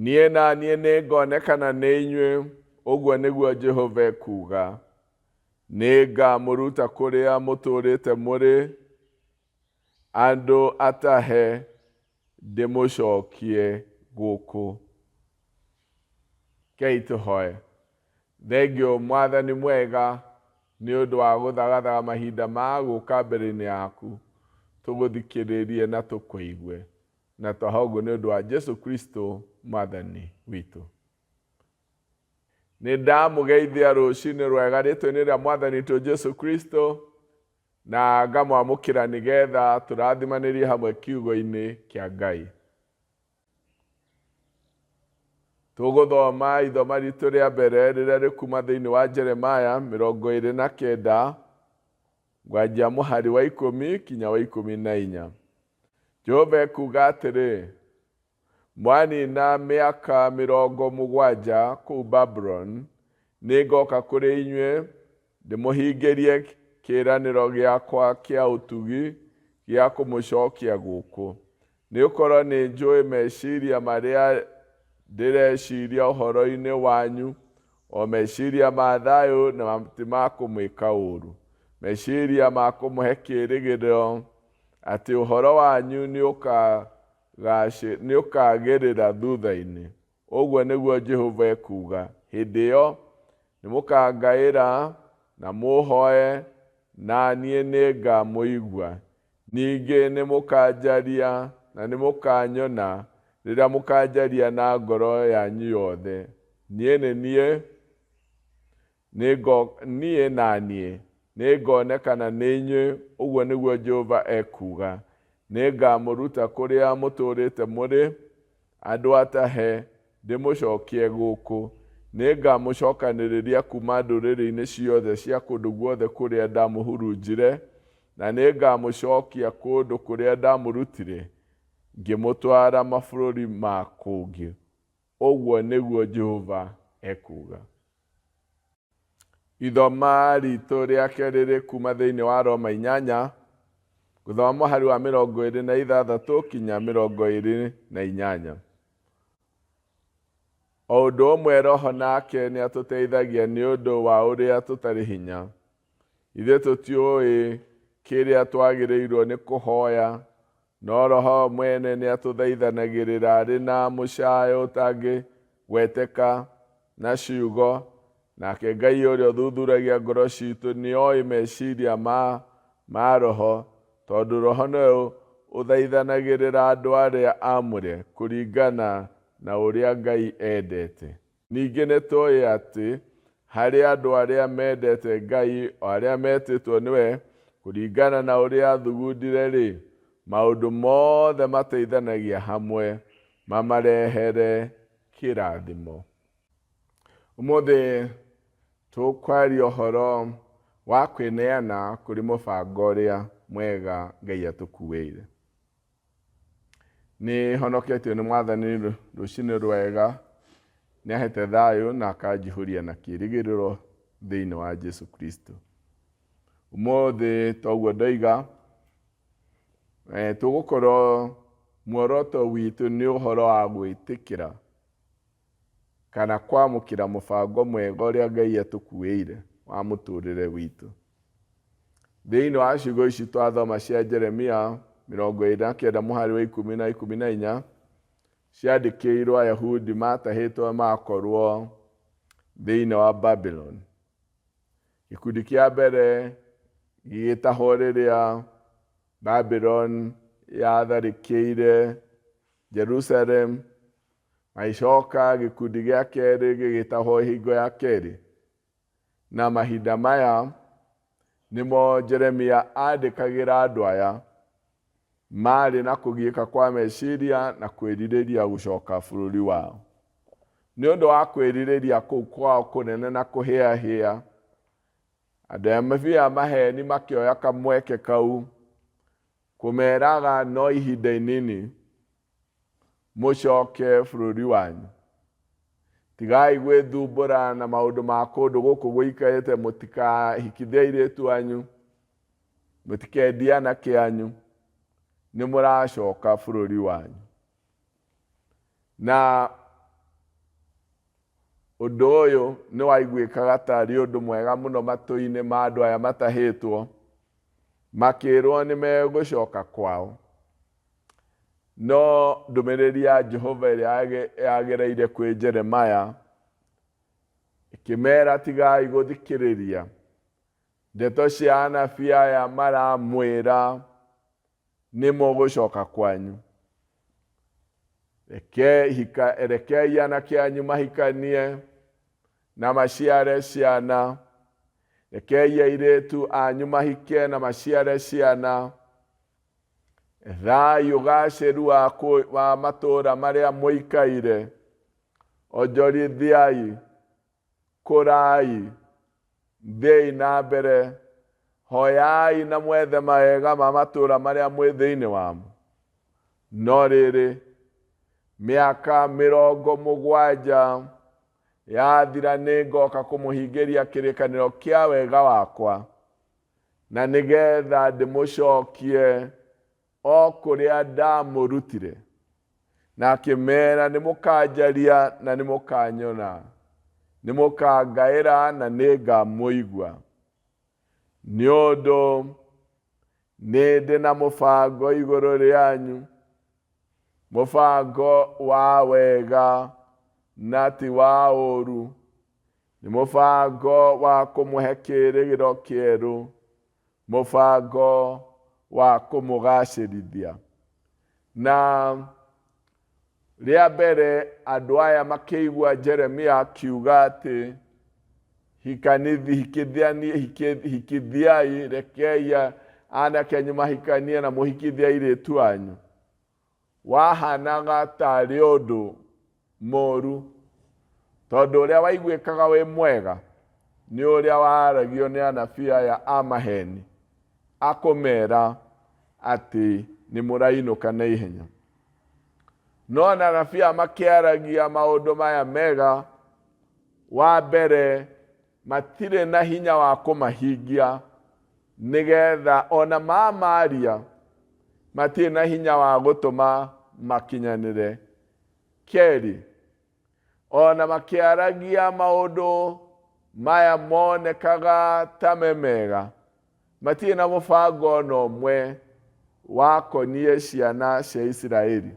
niĩ na niĩ nĩngonekana nĩ inyuĩ, ũguo nĩguo Jehova ekuuga. Nĩngamũruta kũrĩa mũtũũrĩte mũrĩ, andũ atahe ndĩmũcokie gũkũ. Kei tũhoe. Thengio Mwathani mwega nĩ ũndũ wa gũthagathaga mahinda ma gũka mbere-inĩ yaku, tũgũthikĩrĩrie na tũkũigue, na twahoguo nĩ ũndũ wa Jesu Kristo Mwathani witũ. Nĩ ndamũgeithia rũciinĩ rwega rĩtwa-inĩ rĩa Mwathani witũ Jesu Kristo, na ngamwamũkĩra nĩgetha tũrathimanĩrie hamwe kiugo-inĩ kĩa Ngai. Tũgũthoma ithoma ritũ rĩa mbere rĩrĩa rĩkuma thĩinĩ wa Jeremaya 29 ngwanjia mũhari wa 10 kinya wa 14. Jehova ekuuga atĩrĩ: mwanina mĩaka 70 kũu Babylon, nĩngoka kũrĩ inyuĩ ndĩmũhingĩrie kĩĩranĩro gĩakwa kĩa ũtugi gĩa kũmũcokia gũkũ. Nĩgũkorwo nĩ njũĩ meciria marĩa ndĩreciria ũhoro-inĩ wanyu, o meciria ma thayũ na ti ma kũmwĩka ũũru, meciria ma kũmũhe kĩĩrĩgĩrĩro atĩ ũhoro wanyu nĩũkagĩrĩra thutha-inĩ. Ũguo nĩguo Jehova ekuuga. Hĩndĩ ĩyo nĩmũkangaĩra na mũhoe, na niĩ nĩngamũigua. Ningĩ nĩmũkanjaria na nĩmũkanyona rĩrĩa mũkanjaria na ngoro yanyu yothe. Niĩ na niĩ nĩngonekana nĩ inyuĩ, ũguo nĩguo Jehova ekuuga. Nĩngamũruta kũrĩa mũtũũrĩte mũrĩ, andũ atahe ndĩmũcokie gũkũ. Nĩngamũcokanĩrĩria kuma ndũrĩrĩ-inĩ ciothe cia kũndũ guothe kũrĩa ndamũhurunjire, na nĩngamũcokia kũndũ kũrĩa ndamũrutire, ngĩmũtwara mabũrũri ma kũngĩ. Ũguo nĩguo Jehova ekuuga. Ithoma ritũ rĩa kerĩ rĩkuma thĩinĩ wa Roma 8 gũthoma mũhari wa 26 kinya 28. O ũndũ ũmwe Roho nake nĩatũteithagia nĩ ũndũ wa ũrĩa tũtarĩ hinya. Ithuĩ tũtiũĩ kĩrĩa twagĩrĩirwo nĩ kũhoya, no Roho mwene nĩatũthaithanagĩrĩra arĩ na mũcaayo ũtangĩgweteka na ciugo. Nake Ngai ũrĩa ũthuthuragia ngoro ciitũ nĩoĩ meciria ma Roho, tondũ Roho nĩwe ũthaithanagĩrĩra andũ arĩa aamũre kũringana na ũrĩa Ngai endete. Ningĩ nĩtũĩ atĩ harĩ andũ arĩa mendete Ngai, o arĩa metĩtwo nĩwe kũringana na ũrĩa athugundire-rĩ, maũndũ mothe mateithanagia hamwe mamarehere kĩrathimo. Ũmũthĩ tũkwaria ũhoro wa kwĩneana kũrĩ mũbango ũrĩa mwega Ngai atũkuĩire. Nĩ honoketio nĩ Mwathani rũciinĩ rwega, nĩahete thayũ na akanjihũria na kĩĩrĩgĩrĩro thĩinĩ wa Jesu Kristo. Ũmũthĩ toguo ndoiga, tũgũkorwo muoroto witũ nĩ ũhoro wa gwĩtĩkĩra kana kwamũkĩra mũbango mwega ũrĩa Ngai atũkuĩire wa mũtũũrĩre witũ. Thĩinĩ wa ciugo ici twathoma cia Jeremia 29 mũhari wa 10 na 14, ciandĩkĩirwo Ayahudi matahĩtwo makorwo thĩinĩ wa Babylon. Gĩkundi kĩa mbere gĩgĩtahwo rĩrĩa Babylon yatharĩkĩire Jerusalem, magĩcoka gĩkundi gĩa kerĩ gĩgĩtahwo hingo ya kerĩ. Na mahinda maya nĩmo Jeremia andĩkagĩra andũ aya marĩ na kũgiĩka kwa meciria na kwĩrirĩria gũcoka bũrũri wao. Nĩ ũndũ wa kwĩrirĩria kũu kwao kũnene na kũhĩahĩa, andũ aya mabia maheni makĩoya kamweke kau kũmeraga no ihinda inini mũcoke bũrũri wanyu. Tigai gwĩthumbũra na maũndũ ma kũndũ gũkũ gũikarĩte, mũtikahikithie airĩtu anyu, mũtikendie anake anyu, nĩ mũracoka bũrũri wanyu. Na ũndũ ũyũ nĩ waiguĩkaga tarĩ ũndũ mwega mũno matũ-inĩ ma andũ aya matahĩtwo, makĩrwo nĩ megũcoka kwao. No ndũmĩrĩri ya Jehova ĩrĩa yagereire kwĩ Jeremaya ĩkĩmera tigai gũthikĩrĩria ndeto cia anabii aya maramwĩra nĩ mũgũcoka kwanyu. Rekei anake anyu mahikanie na maciare ciana, rekei airĩtu anyu mahike na maciare ciana. Thayũ gacĩru wa matũũra marĩa mũikaire, onjorithiai, kũrai, thiĩi na mbere, hoyai na mwethe mawega ma matũũra marĩa mwĩ thĩinĩ wamo. No rĩrĩ, mĩaka 70 yathira nĩngoka kũmũhingĩria kĩrĩkanĩro kĩa wega wakwa, na nĩgetha ndĩmũcokie o kũrĩa ndamũrutire. Na akĩmera nĩmũkanjaria na nĩmũkanyona, nĩmũkangaĩra na nĩngamũigua. Nĩ ũndũ nĩ ndĩ na mũbango igũrũ rĩanyu, mũbango wa wega na ti wa ũũru, nĩ mũbango wa kũmũhe kĩĩrĩgĩro kĩerũ, mũbango wa kũmũgacĩrithia. Na rĩa mbere andũ aya makĩigua Jeremia akiuga atĩ hikithiai, rekei anake anyu mahikanie na mũhikithie airĩtu anyu, wahanaga tarĩ ũndũ mũũru, tondũ ũrĩa waiguĩkaga wĩ mwega nĩ ũrĩa waragio nĩ anabii aya a maheni, akũmera atĩ nĩ mũrainũka na ihenya. No anabii aya makĩaragia maũndũ maya mega, wa mbere matirĩ na hinya wa kũmahingia, nĩgetha ona mamaria matirĩ na hinya wa gũtũma makinyanĩre. Kerĩ, ona makĩaragia maũndũ maya monekaga ta mega, matirĩ na mũbango ona ũmwe wakoniĩ ciana cia Isiraeli.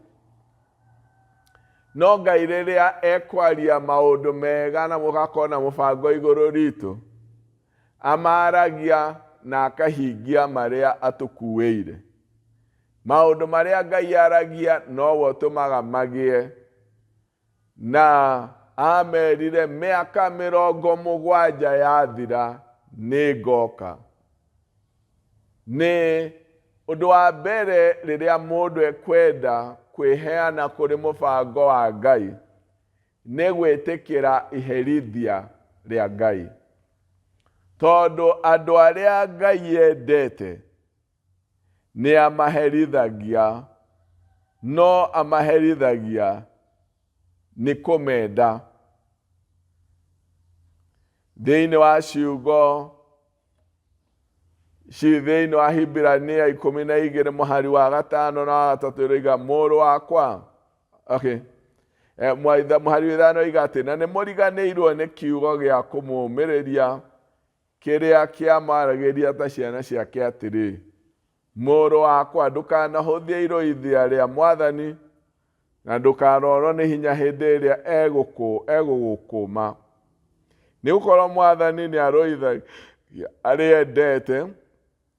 No Ngai rĩrĩa ekwaria maũndũ mega na mũgakona mũbango igũrũ ritũ, amaragia na akahingia marĩa atũkuĩire. Maũndũ marĩa Ngai aragia nowo tũmaga magĩe, na amerire mĩaka 70 yathira nĩngoka. Nĩ ũndũ wa mbere rĩrĩa mũndũ ekwenda kwĩheana kũrĩ mũbango wa Ngai, nĩ gwĩtĩkĩra iherithia rĩa Ngai. Tondũ andũ arĩa Ngai endete nĩ amaherithagia, no amaherithagia nĩ kũmenda. Thĩinĩ wa ciugo thĩinĩ wa Hibirania 12 mũhari wa 5 na wa 3 ĩroiga mũrũ wakwa. Mũhari wa 5 oiga atĩ na nĩ mũriganĩirwo nĩ kiugo gĩa kũmũmĩrĩria, kĩrĩa kĩamaragĩria ta ciana ciake atĩrĩ, mũrũ wakwa ndũkanahũthie iroithia rĩa Mwathani, na ndũkarorwo nĩ hinya hĩndĩ ĩrĩa egũgũkũũma. Nĩ gũkorwo Mwathani nĩ arũithagia arĩa endete,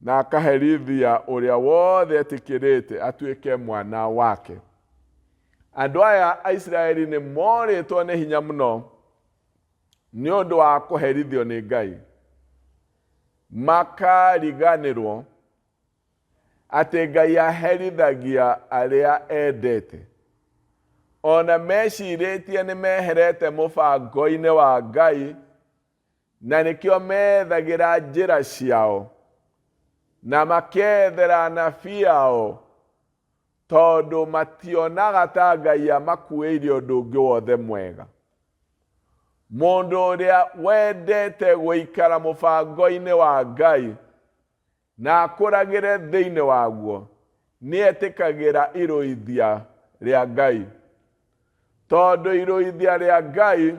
na akaherithia ũrĩa wothe etĩkĩrĩte atuĩke mwana wake. Andũ aya a Isiraeli nĩ morĩtwo nĩ hinya mũno nĩ ũndũ wa kũherithio nĩ Ngai. Makariganĩrwo atĩ Ngai aherithagia arĩa endete. Ona mecirĩtie nĩ meherete mũbango-inĩ wa Ngai, na nĩkĩo methagĩra njĩra ciao na makethera anabii ao, tondũ mationaga ta Ngai amakuĩire ũndũ ũngĩ wothe mwega. Mũndũ ũrĩa wendete gũikara mũbango-inĩ wa Ngai na akũragĩre thĩinĩ waguo, nĩ etĩkagĩra irũithia rĩa Ngai. Tondũ irũithia rĩa Ngai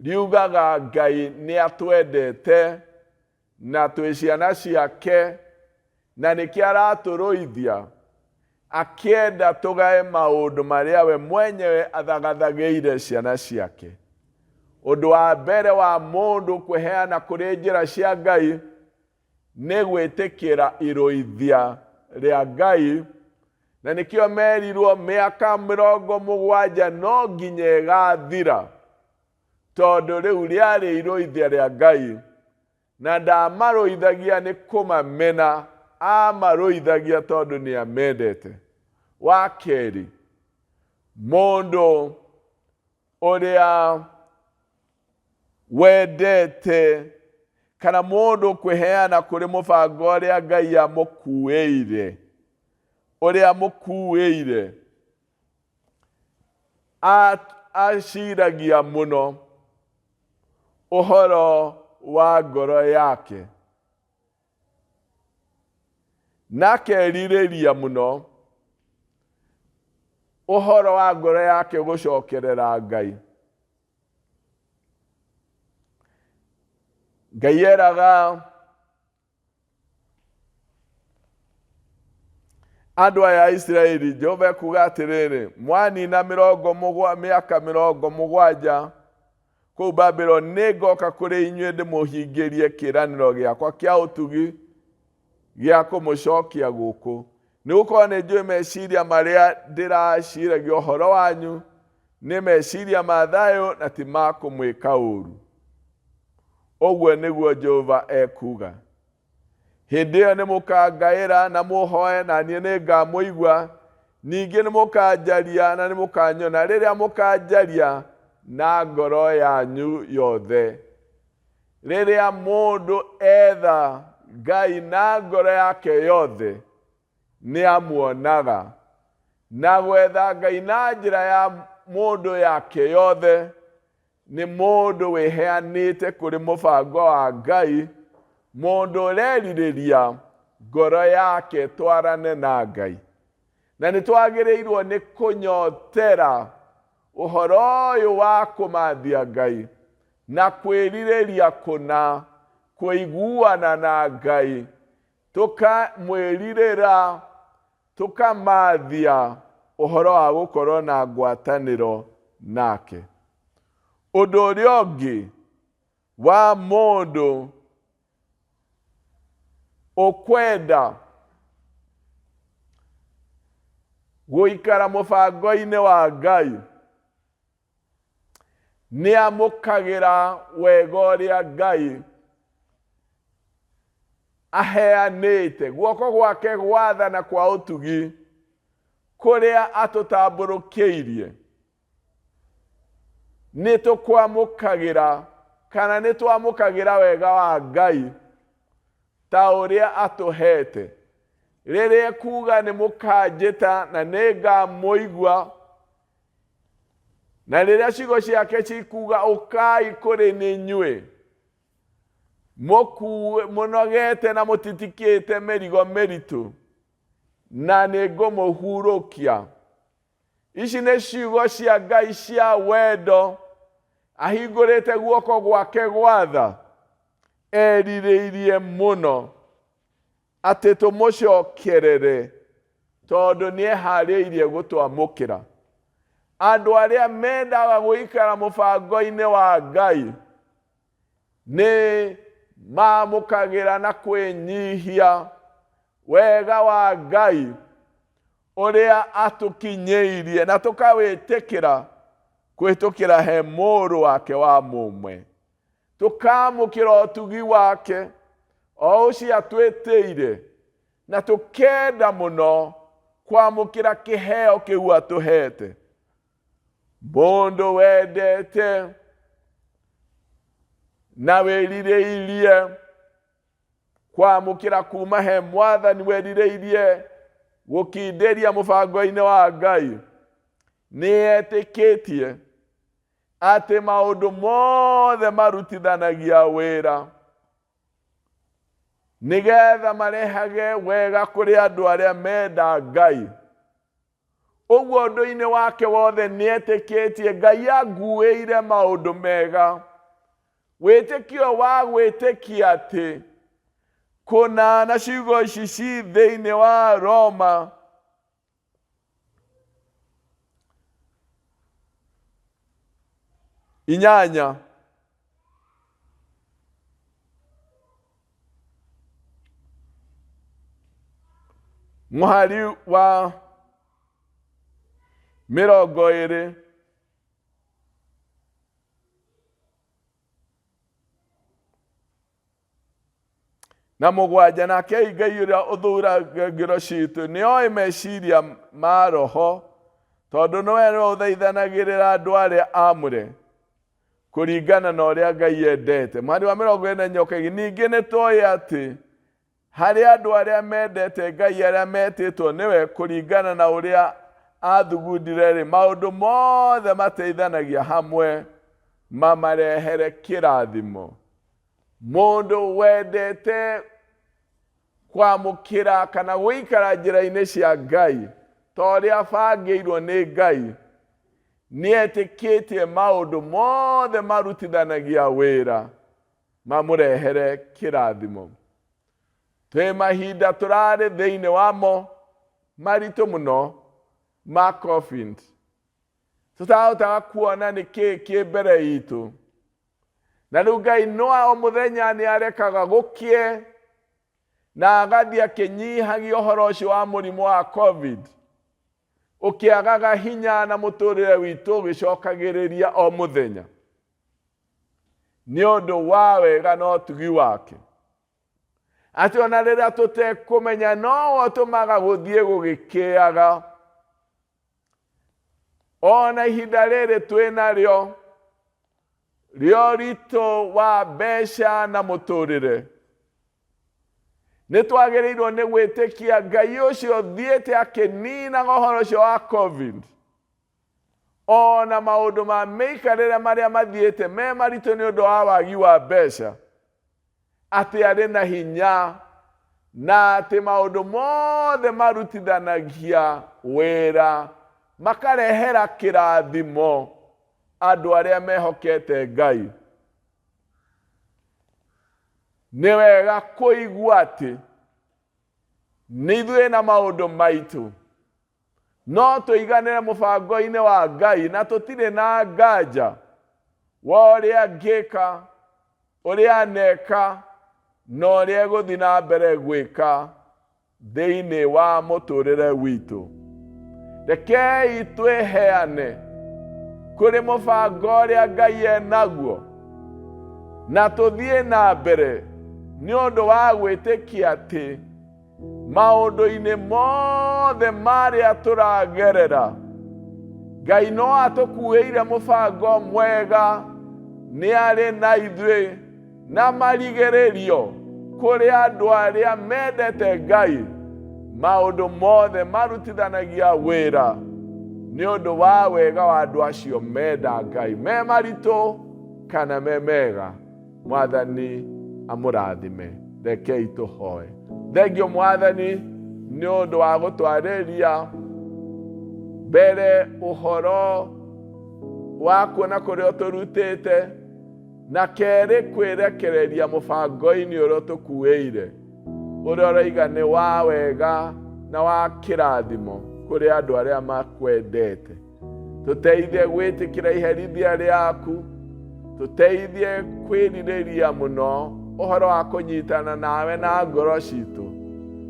riugaga Ngai nĩ atwendete na twĩ ciana ciake na nĩkĩo aratũrũithia akĩenda tũgae maũndũ marĩa we mwenyewe athagathagĩire ciana ciake. Ũndũ wa mbere wa mũndũ kwĩheana kũrĩ njĩra cia Ngai nĩ gwĩtĩkĩra irũithia rĩa Ngai, na nĩkĩo merirwo mĩaka 70 no nginya ĩgathira, tondũ rĩu rĩarĩ irũithia rĩa Ngai na ndamarũithagia nĩ kũmamena, amarũithagia tondũ nĩ amendete. Wa kerĩ, mũndũ ũrĩa wendete kana mũndũ kwĩheana kũrĩ mũbango ũrĩa Ngai amũkuĩire aciragia mũno ũhoro wa ngoro yake na kerirĩria mũno ũhoro wa ngoro yake gũcokerera Ngai. Ngai eraga andũ aya a Isiraeli, Jehova ekuuga atĩrĩrĩ, mwanina mĩaka 70 kũu Babylon, nĩngoka kũrĩ inyuĩ ndĩmũhingĩrie kĩĩranĩro gĩakwa kĩa ũtugi gĩa kũmũcokia gũkũ. Nĩgũkorwo nĩnjũĩ meciria marĩa ndĩraciragia ũhoro wanyu nĩ meciria ma thayũ na ti ma kũmwĩka ũũru. Ũguo nĩguo Jehova ekuuga. Hĩndĩ ĩyo nĩmũkangaĩra na mũhoe na niĩ nĩngamũigua, ningĩ nĩmũkanjaria na nĩmũkanyona rĩrĩa mũkanjaria na ngoro yanyu yothe. Rĩrĩa mũndũ etha Ngai na ngoro yake yothe nĩ amuonaga, na gwetha Ngai na njĩra ya mũndũ yake yothe nĩ mũndũ wĩheanĩte kũrĩ mũbango wa Ngai, mũndũ ũrerirĩria ngoro yake twarane na Ngai. Na nĩtwagĩrĩirwo nĩ kũnyotera ũhoro ũyũ wa kũmathia Ngai na kwĩrirĩria kũna kũiguana na Ngai, tũkamwĩrirĩra tũkamathia ũhoro wa gũkorwo na ngwatanĩro nake. Ũndũ ũrĩa ũngĩ wa mũndũ ũkwenda gũikara mũbango-inĩ wa Ngai nĩ amũkagĩra wega ũrĩa Ngai aheanĩte, guoko gwake gwathana kwa ũtugi kũrĩa atũtambũrũkĩirie. Nĩtũkwamũkagĩra kana nĩtwamũkagĩra wega wa Ngai ta ũrĩa atũhete. Rĩrĩa kuuga nĩ mũkanjĩta na nĩngamũigua, na rĩrĩa ciugo ciake cikuuga ũkai kũrĩ nĩnyuĩ mũnogete na mũtitikĩte mĩrigo mĩritũ, na nĩngũmũhurũkia. Ici nĩ ciugo cia Ngai cia wendo, ahingũrĩte guoko gwake gwatha, erirĩirie mũno atĩ tũmũcokerere tondũ nĩeharĩirie gũtwamũkĩra. Andũ arĩa mendaga gũikara mũbango-inĩ wa Ngai nĩ mamũkagĩra na kwĩnyihia wega wa Ngai ũrĩa atũkinyĩirie na tũkawĩtĩkĩra kwĩtũkĩra he mũrũ wake wa mũmwe. Tũkamũkĩra ũtugi wake o ũcio atwĩtĩire, na tũkenda mũno kwamũkĩra kĩheo kĩu atũhete. Mũndũ wendete na wĩrirĩirie kwamũkĩra kuma he Mwathani, werirĩirie gũkindĩria mũbango-inĩ wa Ngai, nĩetĩkĩtie atĩ maũndũ mothe marutithanagia wĩra nĩgetha marehage wega kũrĩ andũ arĩa menda Ngai. Ũguo ũndũ-inĩ wake wothe nĩetĩkĩtie Ngai anguĩire maũndũ mega Wĩtĩkio wa gwĩtĩkia atĩ kũnana ciugo ici ci thĩinĩ wa Roma inyanya. Mũhari wa 20 na mũgwanja, nake Ngai ũrĩa ũthũragĩro ciitũ nĩoĩ meciria ma roho, tondũ nowe ũthaithanagĩrĩra andũ arĩa aamũre kũringana na ũrĩa Ngai endete. Mũhari wa 24 ningĩ nĩtũĩ atĩ harĩ andũ arĩa mendete Ngai, arĩa metĩtwo nĩwe kũringana na ũrĩa athugundire, maũndũ mothe mateithanagia hamwe mamarehere kĩrathimo. Mũndũ wendete kwamũkĩra kana gũikara njĩra-inĩ cia Ngai ta ũrĩa abangĩirwo nĩ Ngai, nĩetĩkĩtie maũndũ mothe marutithanagia wĩra mamũrehere kĩrathimo. Twĩ mahinda tũrarĩ thĩinĩ wamo maritũ mũno ma COVID. Tũtahotaga kuona nĩkĩĩ kĩ mbere itũ. Na rĩu Ngai no o mũthenya nĩarekaga gũkie na agathiĩ akĩnyihagia ũhoro ũcio wa mũrimũ wa COVID, ũkĩagaga hinya na mũtũrĩre witũ ũgĩcokagĩrĩria o mũthenya, nĩ ũndũ wa wega na ũtugi wake. Atĩ ona rĩrĩa tũtekũmenya no ũtũmaga gũthiĩ gũgĩkĩaga. Ona ihinda rĩrĩ twĩ narĩo, rĩo ritũ wa mbeca na mũtũrĩre, nĩtwagĩrĩirwo nĩ gwĩtĩkia Ngai ũcio thiĩte akĩninaga ũhoro ũcio wa COVID, ona maũndũ ma mĩikarĩre marĩa mathiĩte me maritũ nĩ ũndũ wa wagi wa mbeca, atĩ arĩ na hinya na atĩ maũndũ mothe marutithanagia wĩra makarehera kĩrathimo andũ arĩa mehokete Ngai. Nĩ wega kũigua atĩ nĩ ithuĩ na maũndũ maitũ no tũiganĩre mũbango-inĩ wa Ngai, na tũtirĩ na nganja wa ũrĩa ngĩka, ũrĩa aneka na ũrĩa gũthiĩ na mbere gwĩka thĩinĩ wa mũtũrĩre witũ. Rekei twĩheane kũrĩ mũbango ũrĩa Ngai enaguo, na tũthiĩ na mbere nĩ ũndũ wa gwĩtĩkia atĩ maũndũ-inĩ mothe marĩa tũragerera, Ngai no atũkuĩire mũbango mwega, nĩ arĩ na ithuĩ na marigĩrĩrio kũrĩ andũ arĩa mendete Ngai, maũndũ mothe marutithanagia wĩra nĩ ũndũ wa wega wa andũ acio menda Ngai, me maritũ kana me mega. Mwathani amũrathime. Rekei tũhoe. Thengio Mwathani nĩ ũndũ wa gũtwarĩria mbere ũhoro wa kuona kũrĩa tũrutĩte, na kerĩ kwĩrekereria mũbango-inĩ ũrĩa tũkuĩire, ũrĩa ũroiga nĩ wa wega na wa kĩrathimo kũrĩ andũ arĩa makwendete. Tũteithie gwĩtĩkĩra iherithia rĩaku, tũteithie kwĩrirĩria mũno ũhoro wa kũnyitana nawe na ngoro citũ,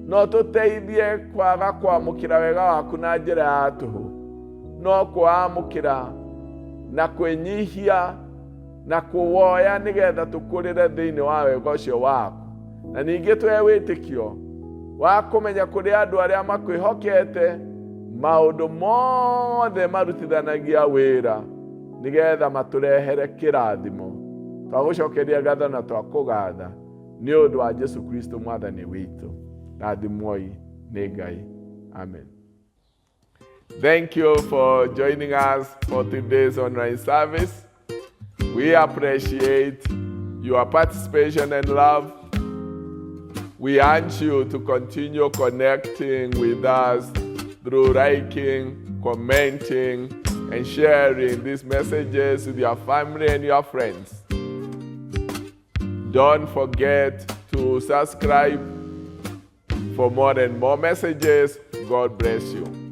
no tũteithie kwaga kwamũkĩra wega waku na njĩra ya tũhũ, no kwamũkĩra na kwĩnyihia na kũwoya nĩgetha tũkũrĩre thĩinĩ wa wega ũcio waku. Na ningĩ tũhe wĩtĩkio wa kũmenya kũrĩ andũ arĩa makwĩhokete maũndũ mothe marutithanagia wĩra nĩgetha matũrehere kĩrathimo. Twagũcokeria ngatho na twakũgatha nĩ ũndũ wa Jesu Kristo Mwathani witũ. Rathimwoi nĩ Ngai. Amen. Thank you for joining us for today's online service. We appreciate your participation and love. We urge you to continue connecting with us through liking, commenting, and sharing these messages with your family and your friends. Don't forget to subscribe for more and more messages. God bless you.